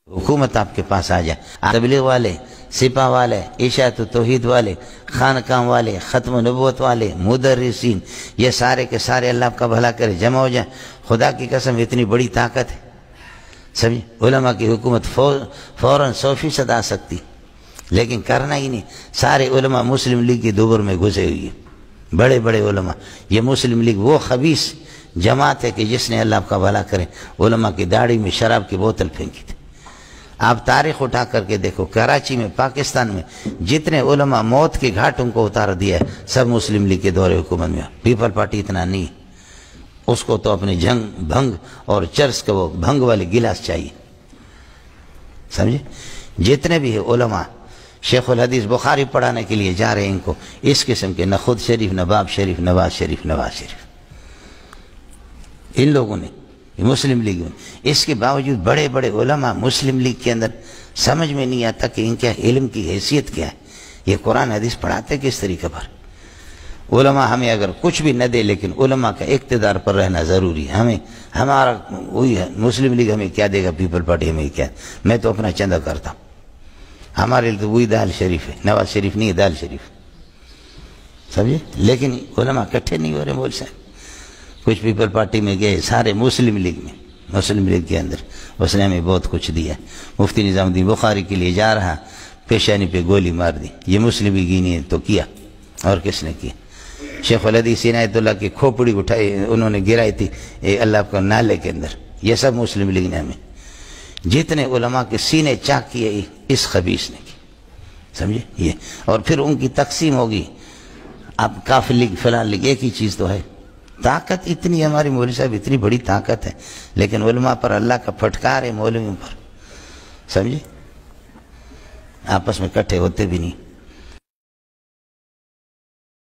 حکومت آپ کے پاس آ جائے، تبلیغ والے، سپاہ والے، اشاعت و توحید والے، خانقاہ والے، ختم نبوت والے، مدرسین، یہ سارے کے سارے اللہ آپ کا بھلا کرے جمع ہو جائیں، خدا کی قسم اتنی بڑی طاقت ہے، سمجھے؟ علماء کی حکومت فوراً 100% آ سکتی، لیکن کرنا ہی نہیں۔ سارے علماء مسلم لیگ کی دوبر میں گھسے ہوئی ہیں، بڑے بڑے علماء۔ یہ مسلم لیگ وہ خبیث جماعت ہے کہ جس نے اللہ آپ کا بھلا کرے علماء کی داڑھی میں شراب کی بوتل پھینکی تھی۔ آپ تاریخ اٹھا کر کے دیکھو، کراچی میں، پاکستان میں جتنے علماء موت کے گھاٹوں کو اتار دیا ہے سب مسلم لیگ کے دور حکومت میں۔ پیپل پارٹی اتنا نہیں، اس کو تو اپنے جنگ بھنگ اور چرس کا وہ بھنگ والے گلاس چاہیے، سمجھے؟ جتنے بھی علماء شیخ الحدیث بخاری پڑھانے کے لیے جا رہے ہیں، ان کو اس قسم کے نہ خود شریف، نہ باب شریف، نواز شریف، ان لوگوں نے مسلم لیگ میں، اس کے باوجود بڑے بڑے علماء مسلم لیگ کے اندر سمجھ میں نہیں آتا کہ ان کے علم کی حیثیت کیا ہے، یہ قرآن حدیث پڑھاتے کس طریقے پر۔ علماء ہمیں اگر کچھ بھی نہ دے لیکن علماء کا اقتدار پر رہنا ضروری ہے۔ ہمارا وہی ہے، مسلم لیگ ہمیں کیا دے گا، پیپل پارٹی ہمیں کیا، میں تو اپنا چندہ کرتا ہوں، ہمارے لیے تو وہی دال شریف ہے، نواز شریف نہیں ہے، دال شریف، سمجھے؟ لیکن علماء کٹھے نہیں ہو رہے مول صاحب۔ کچھ پیپل پارٹی میں گئے، سارے مسلم لیگ میں، مسلم لیگ کے اندر اس نے ہمیں بہت کچھ دیا۔ مفتی نظام الدین بخاری کے لیے جا رہا، پیشانی پہ گولی مار دی، یہ مسلم لیگ ہی نہیں تو کیا، اور کس نے کیا؟ شیخ الحدیث عنایت اللہ کی کھوپڑی اٹھائی، انہوں نے گرائی تھی اللہ کا نالے کے اندر، یہ سب مسلم لیگ نے ہمیں۔ جتنے علماء کے سینے چاک کیے اس خبیث نے کی، سمجھے؟ یہ اور پھر ان کی تقسیم ہوگی، اب کافر لیگ فلاں لیگ، ایک ہی چیز تو ہے۔ طاقت اتنی ہماری مولوی صاحب، اتنی بڑی طاقت ہے، لیکن علماء پر اللہ کا پھٹکار ہے، مولویوں پر، سمجھے؟ آپس میں کٹھے ہوتے بھی نہیں۔